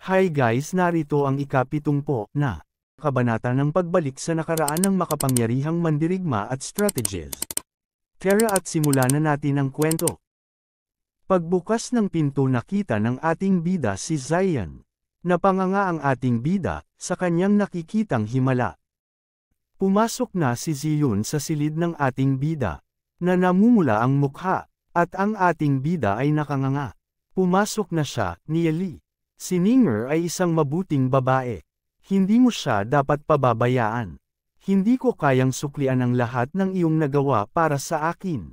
Hi guys, narito ang ika-70 na kabanata ng pagbalik sa nakaraan ng makapangyarihang mandirigma at strategies. Tara at simulan na natin ang kwento. Pagbukas ng pinto nakita ng ating bida si Zion. Napanganga ang ating bida sa kanyang nakikitang himala. Pumasok na si Zion sa silid ng ating bida, na namumula ang mukha, at ang ating bida ay nakanganga. Pumasok na siya, Nieli. Si Ninger ay isang mabuting babae. Hindi mo siya dapat pababayaan. Hindi ko kayang suklian ang lahat ng iyong nagawa para sa akin.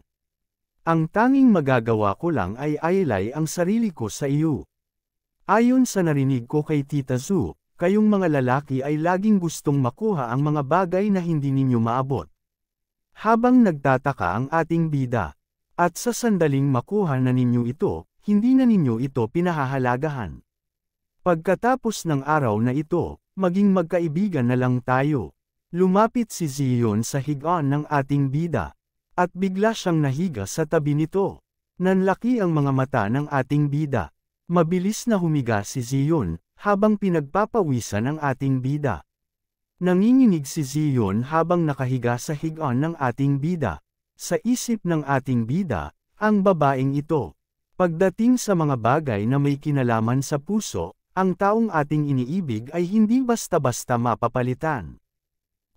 Ang tanging magagawa ko lang ay ailay ang sarili ko sa iyo. Ayon sa narinig ko kay Tita Zu, kayong mga lalaki ay laging gustong makuha ang mga bagay na hindi ninyo maabot. Habang nagtataka ang ating bida, at sa sandaling makuha na ninyo ito, hindi na ninyo ito pinahahalagahan. Pagkatapos ng araw na ito, maging magkaibigan na lang tayo. Lumapit si Zion sa higaan ng ating bida, at bigla siyang nahiga sa tabi nito. Nanlaki ang mga mata ng ating bida. Mabilis na humiga si Zion, habang pinagpapawisan ng ating bida. Nanginginig si Zion habang nakahiga sa higaan ng ating bida. Sa isip ng ating bida, ang babaeng ito. Pagdating sa mga bagay na may kinalaman sa puso, ang taong ating iniibig ay hindi basta-basta mapapalitan.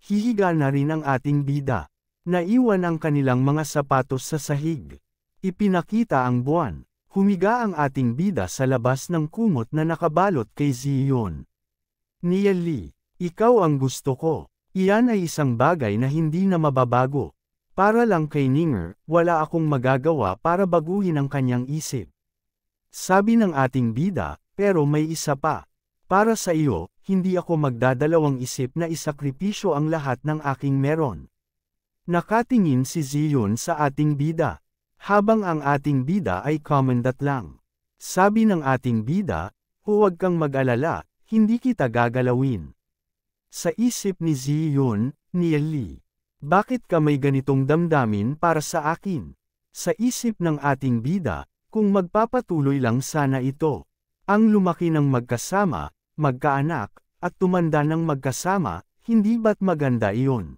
Hihiga na rin ang ating bida. Naiwan ang kanilang mga sapatos sa sahig. Ipinakita ang buwan. Humiga ang ating bida sa labas ng kumot na nakabalot kay Zion. Nieli, ikaw ang gusto ko. Iyan ay isang bagay na hindi na mababago. Para lang kay Ninger, wala akong magagawa para baguhin ang kanyang isip. Sabi ng ating bida, pero may isa pa. Para sa iyo, hindi ako magdadalawang isip na isakripisyo ang lahat ng aking meron. Nakatingin si Zion sa ating bida. Habang ang ating bida ay komandat lang. Sabi ng ating bida, huwag kang mag-alala, hindi kita gagalawin. Sa isip ni Zion, Nieli, bakit ka may ganitong damdamin para sa akin? Sa isip ng ating bida, kung magpapatuloy lang sana ito. Ang lumaki ng magkasama, magkaanak, at tumanda ng magkasama, hindi ba't maganda iyon?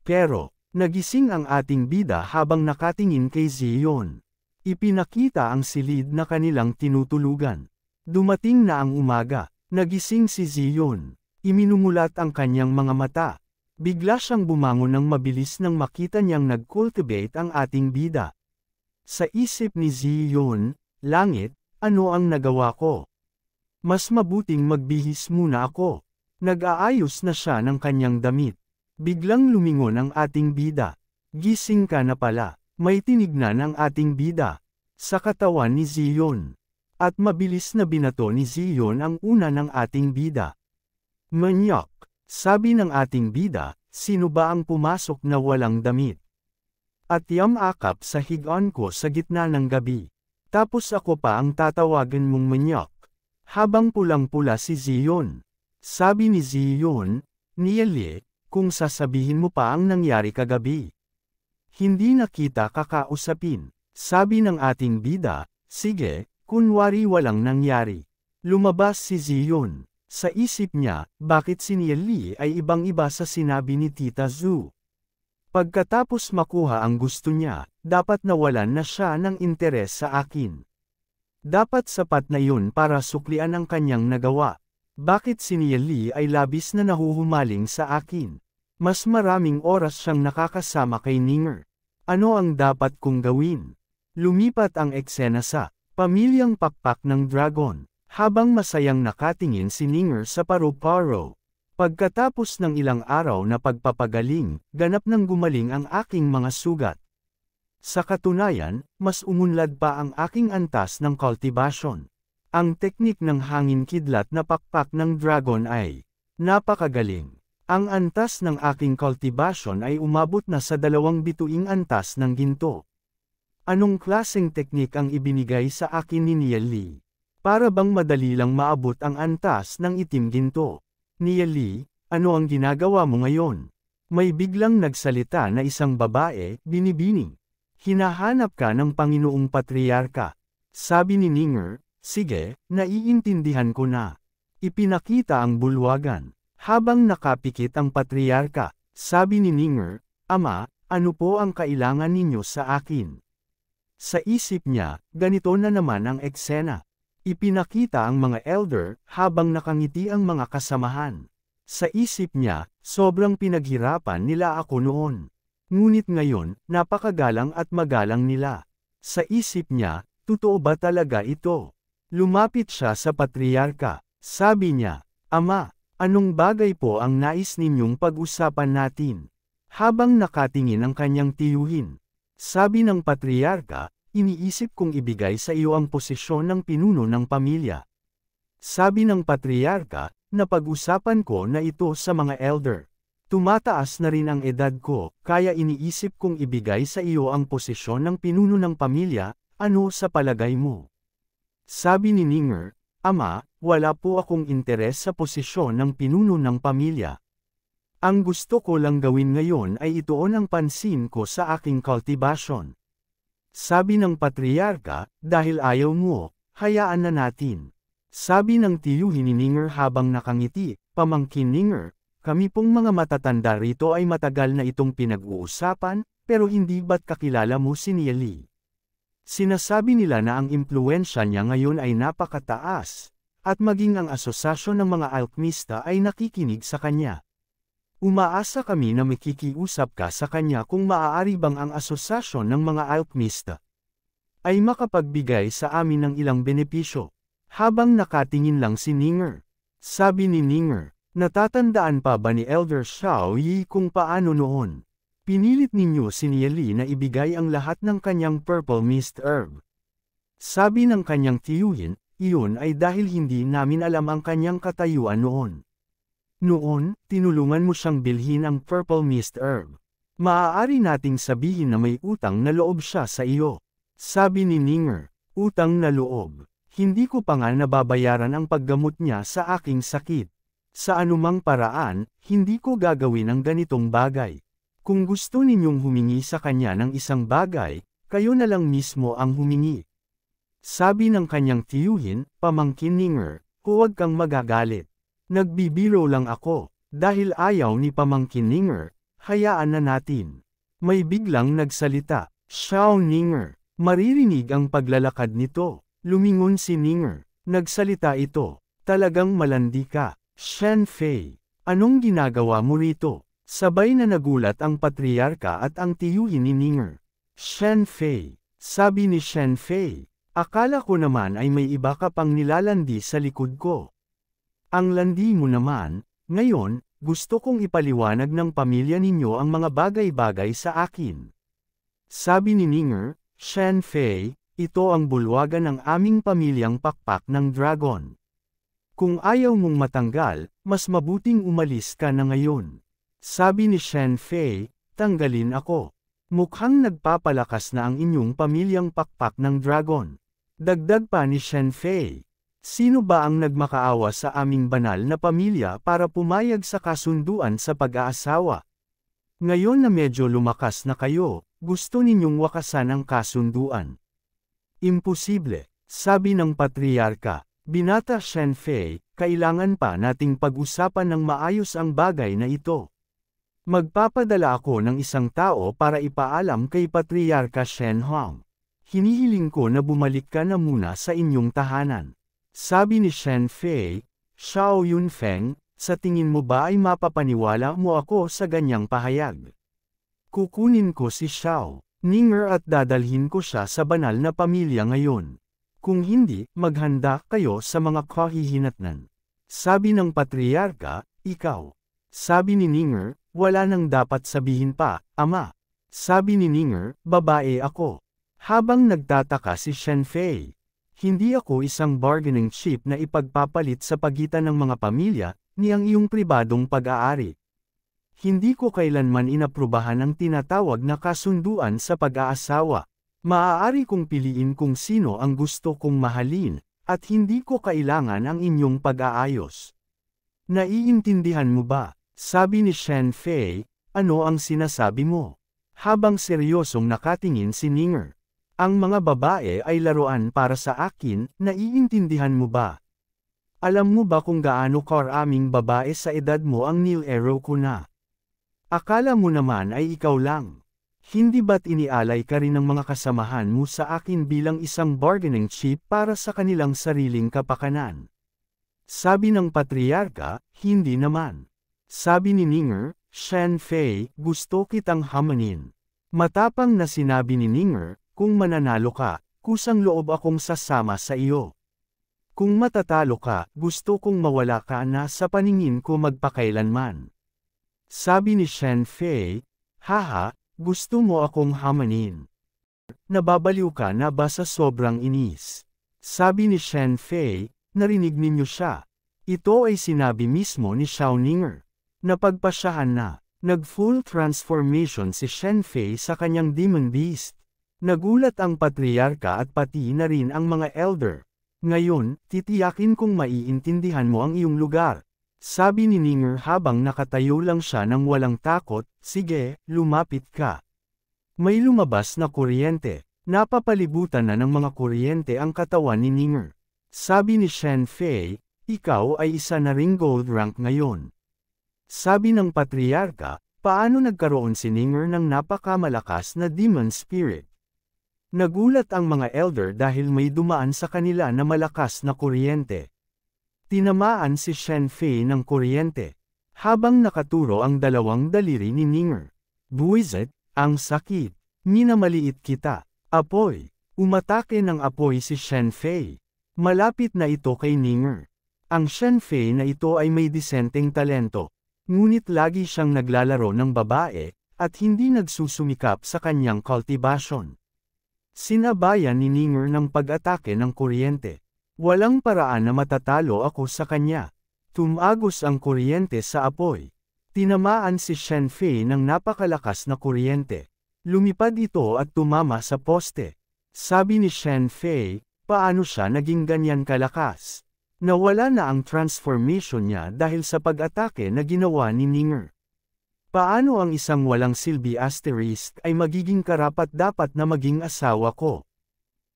Pero, nagising ang ating bida habang nakatingin kay Zion. Ipinakita ang silid na kanilang tinutulugan. Dumating na ang umaga, nagising si Zion. Iminumulat ang kanyang mga mata. Bigla siyang bumangon ng mabilis nang makita niyang nag-cultivate ang ating bida. Sa isip ni Zion, langit, ano ang nagawa ko? Mas mabuting magbihis muna ako. Nag-aayos na siya ng kanyang damit. Biglang lumingon ang ating bida. Gising ka na pala. May tinignan ang ating bida sa katawan ni Zion. At mabilis na binato ni Zion ang una ng ating bida. Manyak, sabi ng ating bida, sino ba ang pumasok na walang damit? At yamakap sa higaan ko sa gitna ng gabi. Tapos ako pa ang tatawagan mong manyak. Habang pulang-pula si Zion. Sabi ni Zion, Nieli, kung sasabihin mo pa ang nangyari kagabi. Hindi na kita kakausapin. Sabi ng ating bida, sige, kunwari walang nangyari. Lumabas si Zion. Sa isip niya, bakit si Nieli ay ibang-iba sa sinabi ni Tita Zu. Pagkatapos makuha ang gusto niya, dapat nawalan na siya ng interes sa akin. Dapat sapat na yun para suklian ang kanyang nagawa. Bakit si Nieli ay labis na nahuhumaling sa akin? Mas maraming oras siyang nakakasama kay Ninger. Ano ang dapat kong gawin? Lumipat ang eksena sa pamilyang pakpak ng dragon, habang masayang nakatingin si Ninger sa paru-paro. Pagkatapos ng ilang araw na pagpapagaling, ganap nang gumaling ang aking mga sugat. Sa katunayan, mas umunlad pa ang aking antas ng cultivation. Ang teknik ng hangin kidlat na pakpak ng dragon ay napakagaling. Ang antas ng aking cultivation ay umabot na sa 2 bituing antas ng ginto. Anong klaseng teknik ang ibinigay sa akin ni Nieli? Para bang madali lang maabot ang antas ng itim ginto? Nieli, ano ang ginagawa mo ngayon? May biglang nagsalita na isang babae, binibining. Hinahanap ka ng Panginoong Patriarka. Sabi ni Ninger, sige, naiintindihan ko na. Ipinakita ang bulwagan. Habang nakapikit ang patriarka, sabi ni Ninger, "Ama, ano po ang kailangan ninyo sa akin?" Sa isip niya, ganito na naman ang eksena. Ipinakita ang mga elder, habang nakangiti ang mga kasamahan. Sa isip niya, sobrang pinaghirapan nila ako noon. Ngunit ngayon, napakagalang at magalang nila. Sa isip niya, totoo ba talaga ito? Lumapit siya sa patriarka. Sabi niya, "Ama, anong bagay po ang nais ninyong pag-usapan natin?" Habang nakatingin ang kanyang tiyuhin. Sabi ng patriarka, "Iniisip kong ibigay sa iyo ang posisyon ng pinuno ng pamilya." Sabi ng patriarka, "Napag-usapan ko na ito sa mga elder. Tumataas na rin ang edad ko, kaya iniisip kong ibigay sa iyo ang posisyon ng pinuno ng pamilya, ano sa palagay mo?" Sabi ni Ninger, "Ama, wala po akong interes sa posisyon ng pinuno ng pamilya. Ang gusto ko lang gawin ngayon ay ituon ang pansin ko sa aking kultibasyon." Sabi ng patriarka, "Dahil ayaw mo, hayaan na natin." Sabi ng tiyuhin ni Ninger habang nakangiti, "Pamangkin Ninger, kami pong mga matatanda rito ay matagal na itong pinag-uusapan, pero hindi ba't kakilala mo si Nieli? Sinasabi nila na ang impluwensya niya ngayon ay napakataas, at maging ang asosasyon ng mga alkmista ay nakikinig sa kanya. Umaasa kami na makikiusap ka sa kanya kung maaari bang ang asosasyon ng mga alkmista ay makapagbigay sa amin ng ilang benepisyo." Habang nakatingin lang si Ninger. Sabi ni Ninger, "Natatandaan pa ba ni Elder Xiao Yi kung paano noon? Pinilit ninyo si Nieli na ibigay ang lahat ng kanyang purple mist herb." Sabi ng kanyang tiyuhin, "Iyon ay dahil hindi namin alam ang kanyang katayuan noon. Noon, tinulungan mo siyang bilhin ang purple mist herb. Maaari nating sabihin na may utang na loob siya sa iyo." Sabi ni Ninger, "Utang na loob? Hindi ko pa nga nababayaran ang paggamot niya sa aking sakit. Sa anumang paraan, hindi ko gagawin ang ganitong bagay. Kung gusto ninyong humingi sa kanya ng isang bagay, kayo na lang mismo ang humingi." Sabi ng kanyang tiyuhin, "Pamangkin Ninger, huwag kang magagalit. Nagbibiro lang ako." Dahil ayaw ni Pamangkin Ninger, hayaan na natin. May biglang nagsalita, "Xiao Ninger." Maririnig ang paglalakad nito. Lumingon si Ninger. Nagsalita ito, "Talagang malandi ka, Shen Fei. Anong ginagawa mo rito?" Sabay na nagulat ang patriarka at ang tiyuhin ni Ninger. "Shen Fei." Sabi ni Shen Fei, "Akala ko naman ay may iba ka pang nilalandi sa likod ko. Ang landi mo naman, ngayon, gusto kong ipaliwanag ng pamilya ninyo ang mga bagay-bagay sa akin." Sabi ni Ninger, "Shen Fei, ito ang bulwagan ng aming pamilyang pakpak ng dragon. Kung ayaw mong matanggal, mas mabuting umalis ka na ngayon." Sabi ni Shen Fei, "Tanggalin ako. Mukhang nagpapalakas na ang inyong pamilyang pakpak ng dragon." Dagdag pa ni Shen Fei, "Sino ba ang nagmakaawa sa aming banal na pamilya para pumayag sa kasunduan sa pag-aasawa? Ngayon na medyo lumakas na kayo, gusto ninyong wakasan ang kasunduan. Imposible." Sabi ng patriarka, "Binata Shen Fei, kailangan pa nating pag-usapan ng maayos ang bagay na ito. Magpapadala ako ng isang tao para ipaalam kay Patriarka Shen Hong. Hinihiling ko na bumalik ka na muna sa inyong tahanan." Sabi ni Shen Fei, "Xiao Yunfeng, sa tingin mo ba ay mapapaniwala mo ako sa ganyang pahayag? Kukunin ko si Xiao Ninger at dadalhin ko siya sa banal na pamilya ngayon. Kung hindi, maghanda kayo sa mga kahihinatnan." Sabi ng patriarka, "Ikaw." Sabi ni Ninger, "Wala nang dapat sabihin pa, Ama." Sabi ni Ninger, "Babae ako." Habang nagtataka si Shen Fei, "Hindi ako isang bargaining chip na ipagpapalit sa pagitan ng mga pamilya, ni ang iyong pribadong pag-aari. Hindi ko kailanman inaprubahan ang tinatawag na kasunduan sa pag-aasawa. Maaari kong piliin kung sino ang gusto kong mahalin, at hindi ko kailangan ang inyong pag-aayos. Naiintindihan mo ba?" Sabi ni Shen Fei, "Ano ang sinasabi mo?" Habang seryosong nakatingin si Ninger, "Ang mga babae ay laruan para sa akin, naiintindihan mo ba?" Alam mo ba kung gaano karaming babae sa edad mo ang nilero ko na? Akala mo naman ay ikaw lang. Hindi ba't inialay ka rin ng mga kasamahan mo sa akin bilang isang bargaining chip para sa kanilang sariling kapakanan? Sabi ng patriarka, hindi naman. Sabi ni Ninger, Shen Fei, gusto kitang hamanin. Matapang na sinabi ni Ninger, kung mananalo ka, kusang loob akong sasama sa iyo. Kung matatalo ka, gusto kong mawala ka na sa paningin ko magpakailanman. Sabi ni Shen Fei, haha, gusto mo akong hamanin. Nababaliw ka na ba sa sobrang inis? Sabi ni Shen Fei, narinig ninyo siya. Ito ay sinabi mismo ni Xiao Ninger. Napagpasyahan na, nag-full transformation si Shen Fei sa kanyang demon beast. Nagulat ang patriarka at pati na rin ang mga elder. Ngayon, titiyakin kong maiintindihan mo ang iyong lugar. Sabi ni Ninger habang nakatayo lang siya ng walang takot, sige, lumapit ka. May lumabas na kuryente. Napapalibutan na ng mga kuryente ang katawan ni Ninger. Sabi ni Shen Fei, ikaw ay isa na ring gold rank ngayon. Sabi ng patriarka, paano nagkaroon si Ninger ng napakamalakas na demon spirit? Nagulat ang mga elder dahil may dumaan sa kanila na malakas na kuryente. Tinamaan si Shen Fei ng kuryente. Habang nakaturo ang dalawang daliri ni Ninger. Buwisit, ang sakit. Minamaliit kita. Apoy. Umatake ng apoy si Shen Fei. Malapit na ito kay Ninger. Ang Shen Fei na ito ay may disenteng talento. Ngunit lagi siyang naglalaro ng babae, at hindi nagsusumikap sa kanyang kultibasyon. Sinabayan ni Ninger ng pag-atake ng kuryente. Walang paraan na matatalo ako sa kanya. Tumagos ang kuryente sa apoy. Tinamaan si Shen Fei ng napakalakas na kuryente. Lumipad ito at tumama sa poste. Sabi ni Shen Fei, paano siya naging ganyan kalakas? Nawala na ang transformation niya dahil sa pag-atake na ginawa ni Ninger. Paano ang isang walang silbi asterisk ay magiging karapat-dapat na maging asawa ko?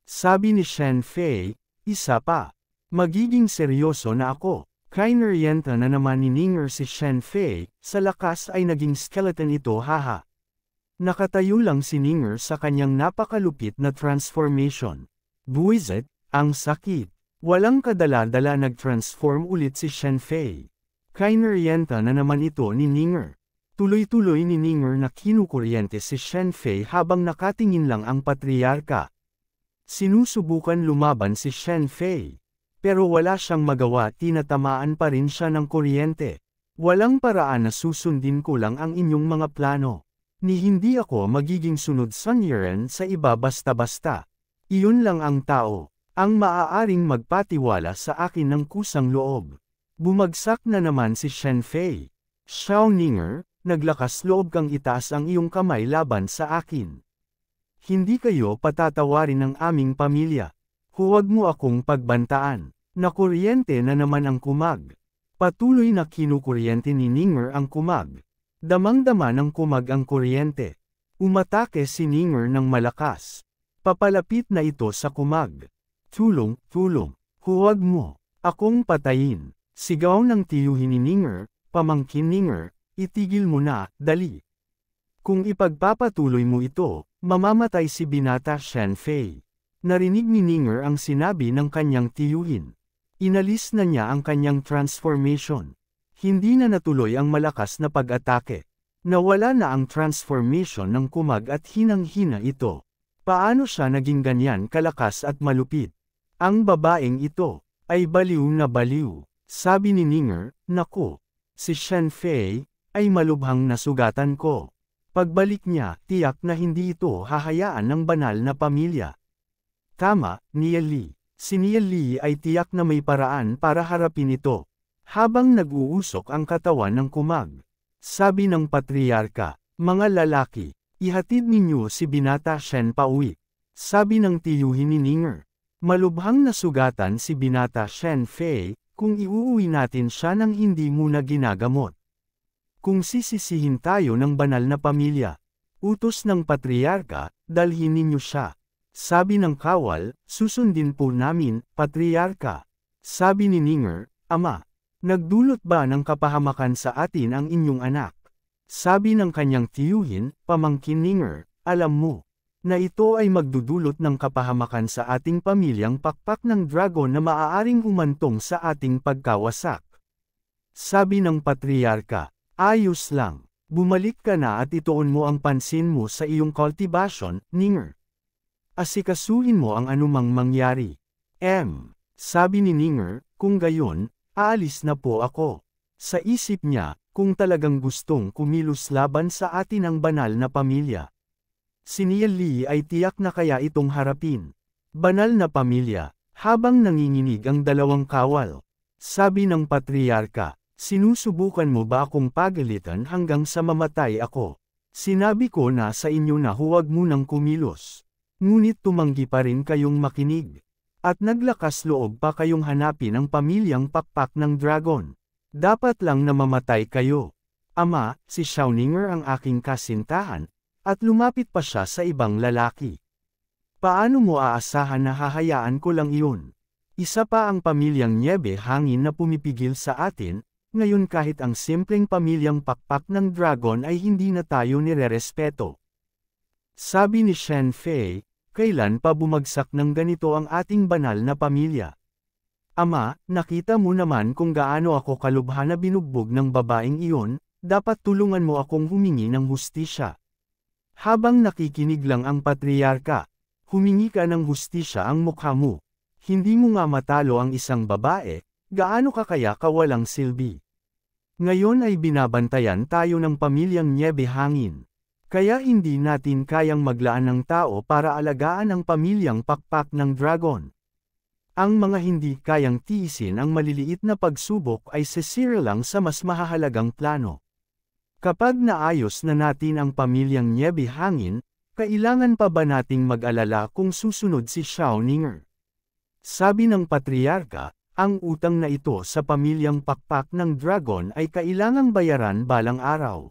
Sabi ni Shen Fei, isa pa. Magiging seryoso na ako. Kinorienta na naman ni Ninger si Shen Fei, sa lakas ay naging skeleton ito haha. Nakatayo lang si Ninger sa kanyang napakalupit na transformation. Buwisit, ang sakit. Walang kadala-dala nag-transform ulit si Shen Fei. Kinorienta na naman ito ni Ninger. Tuloy-tuloy ni Ninger na kinukuryente si Shen Fei habang nakatingin lang ang patriarka. Sinusubukan lumaban si Shen Fei. Pero wala siyang magawa, tinatamaan pa rin siya ng kuryente. Walang paraan na susundin ko lang ang inyong mga plano. Ni hindi ako magiging sunod sanyiran sa iba basta-basta. Iyon lang ang tao, ang maaaring magpatiwala sa akin ng kusang loob. Bumagsak na naman si Shen Fei. Xiao Ninger, naglakas loob kang itaas ang iyong kamay laban sa akin. Hindi kayo patatawarin ng aming pamilya. Huwag mo akong pagbantaan. Nakuryente na naman ang kumag. Patuloy na kinukuryente ni Ninger ang kumag. Damang-dama ng kumag ang kuryente. Umatake si Ninger ng malakas. Papalapit na ito sa kumag. Tulong, tulong. Huwag mo akong patayin. Sigaw ng tiyuhin ni Ninger, pamangkin Ninger. Itigil mo na, dali. Kung ipagpapatuloy mo ito, mamamatay si binata Shen Fei. Narinig ni Ninger ang sinabi ng kanyang tiyuhin. Inalis na niya ang kanyang transformation. Hindi na natuloy ang malakas na pag-atake. Nawala na ang transformation ng kumag at hinang-hina ito. Paano siya naging ganyan kalakas at malupit? Ang babaeng ito ay baliw na baliw. Sabi ni Ninger, naku, si Shen Fei ay malubhang nasugatan ko. Pagbalik niya, tiyak na hindi ito hahayaan ng banal na pamilya. Tama, Nia Li. Si Nia Li ay tiyak na may paraan para harapin ito. Habang nag-uusok ang katawan ng kumag. Sabi ng patriarka, mga lalaki, ihatid ninyo si binata Shen pauwi. Sabi ng tiyuhin ni Ninger, malubhang nasugatan si binata Shen Fei, kung iuuwi natin siya nang hindi muna ginagamot. Kung sisisihin tayo ng banal na pamilya, utos ng patriarka, dalhin ninyo siya. Sabi ng kawal, susundin po namin, patriarka. Sabi ni Ninger, Ama, nagdulot ba ng kapahamakan sa atin ang inyong anak? Sabi ng kanyang tiyuhin, pamangkin Ninger, alam mo, na ito ay magdudulot ng kapahamakan sa ating pamilyang pakpak ng dragon na maaaring humantong sa ating pagkawasak. Sabi ng patriarka, ayos lang, bumalik ka na at ituon mo ang pansin mo sa iyong cultivation, Ninger. Asikasuhin mo ang anumang mangyari. Sabi ni Ninger, kung gayon, aalis na po ako. Sa isip niya, kung talagang gustong kumilos laban sa atin ang banal na pamilya. Si Niel Lee ay tiyak na kaya itong harapin. Banal na pamilya, habang nanginginig ang dalawang kawal. Sabi ng patriarka, sinusubukan mo ba akong pagalitan hanggang sa mamatay ako? Sinabi ko na sa inyo na huwag munang kumilos. Ngunit tumanggi pa rin kayong makinig. At naglakas loob pa kayong hanapin ang pamilyang pakpak ng dragon. Dapat lang na mamatay kayo. Ama, si Xiaoninger ang aking kasintahan, at lumapit pa siya sa ibang lalaki. Paano mo aasahan na hahayaan ko lang iyon? Isa pa ang pamilyang Niebe hangin na pumipigil sa atin, ngayon kahit ang simpleng pamilyang pakpak ng dragon ay hindi na tayo nirerespeto. Sabi ni Shen Fei, kailan pa bumagsak ng ganito ang ating banal na pamilya? Ama, nakita mo naman kung gaano ako kalubha na binugbog ng babaeng iyon, dapat tulungan mo akong humingi ng hustisya. Habang nakikinig lang ang patriarka, humingi ka ng hustisya ang mukha mo. Hindi mo nga matalo ang isang babae, gaano ka kaya kawalang silbi? Ngayon ay binabantayan tayo ng pamilyang Niebe hangin. Kaya hindi natin kayang maglaan ng tao para alagaan ang pamilyang pakpak ng dragon. Ang mga hindi kayang tiisin ang maliliit na pagsubok ay sisira lang sa mas mahahalagang plano. Kapag naayos na natin ang pamilyang Niebe hangin, kailangan pa ba nating mag-alala kung susunod si Xiaoninger? Sabi ng patriarka, ang utang na ito sa pamilyang pakpak ng dragon ay kailangang bayaran balang araw.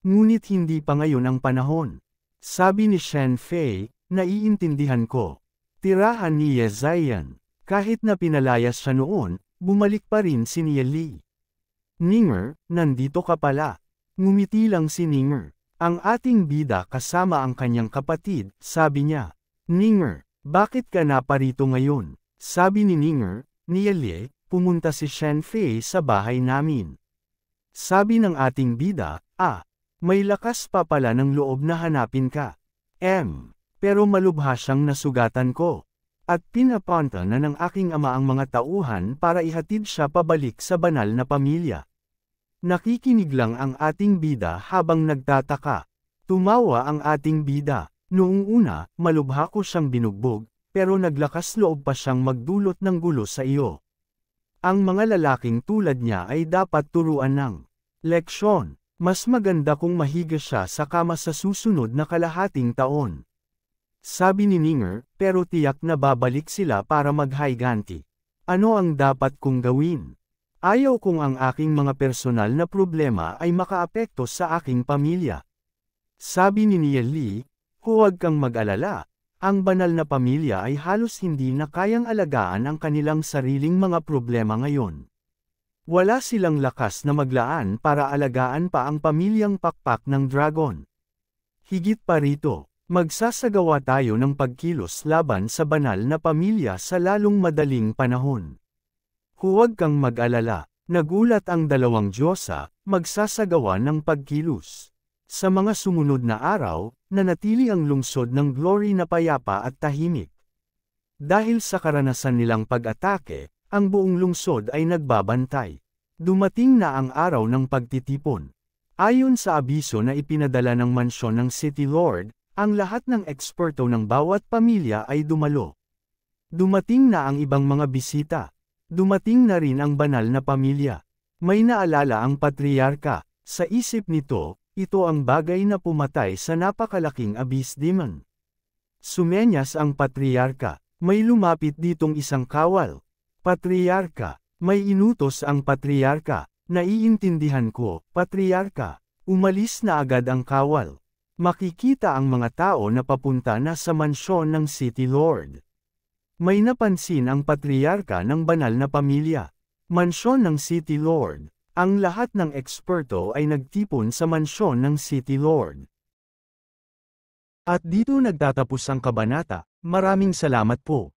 Ngunit hindi pa ngayon ang panahon. Sabi ni Shen Fei, naiintindihan ko. Tirahan ni Ye Ziyan. Kahit na pinalayas siya noon, bumalik pa rin si Niel Lee. Ninger, nandito ka pala. Ngumiti lang si Ninger. Ang ating bida kasama ang kanyang kapatid, sabi niya. Ninger, bakit ka naparito ngayon? Sabi ni Ninger, Niel Lee, pumunta si Shen Fei sa bahay namin. Sabi ng ating bida, may lakas pa pala ng loob na hanapin ka. Pero malubha siyang nasugatan ko. At pinapunta na ng aking ama ang mga tauhan para ihatid siya pabalik sa banal na pamilya. Nakikinig lang ang ating bida habang nagtataka. Tumawa ang ating bida. Noong una, malubha ko siyang binugbog, pero naglakas loob pa siyang magdulot ng gulo sa iyo. Ang mga lalaking tulad niya ay dapat turuan ng leksyon. Mas maganda kung mahiga siya sa kama sa susunod na kalahating taon. Sabi ni Ninger, pero tiyak na babalik sila para maghayganti. Ano ang dapat kong gawin? Ayaw kong ang aking mga personal na problema ay makaapekto sa aking pamilya. Sabi ni Niel Lee, huwag kang mag-alala, ang banal na pamilya ay halos hindi na kayang alagaan ang kanilang sariling mga problema ngayon. Wala silang lakas na maglaan para alagaan pa ang pamilyang pakpak ng dragon. Higit pa rito, magsasagawa tayo ng pagkilos laban sa banal na pamilya sa lalong madaling panahon. Huwag kang mag-alala, nagulat ang dalawang Diyosa, magsasagawa ng pagkilos. Sa mga sumunod na araw, nanatili ang lungsod ng Glory na payapa at tahimik. Dahil sa karanasan nilang pag-atake, ang buong lungsod ay nagbabantay. Dumating na ang araw ng pagtitipon. Ayon sa abiso na ipinadala ng mansyon ng City Lord, ang lahat ng eksperto ng bawat pamilya ay dumalo. Dumating na ang ibang mga bisita. Dumating na rin ang banal na pamilya. May naalala ang patriarka. Sa isip nito, ito ang bagay na pumatay sa napakalaking abyss demon. Sumenyas ang patriarka. May lumapit ditong isang kawal. Patriarka. May inutos ang patriarka. Naiintindihan ko, patriarka. Umalis na agad ang kawal. Makikita ang mga tao na papunta na sa mansyon ng City Lord. May napansin ang patriarka ng banal na pamilya. Mansyon ng City Lord. Ang lahat ng eksperto ay nagtipon sa mansyon ng City Lord. At dito nagtatapos ang kabanata. Maraming salamat po.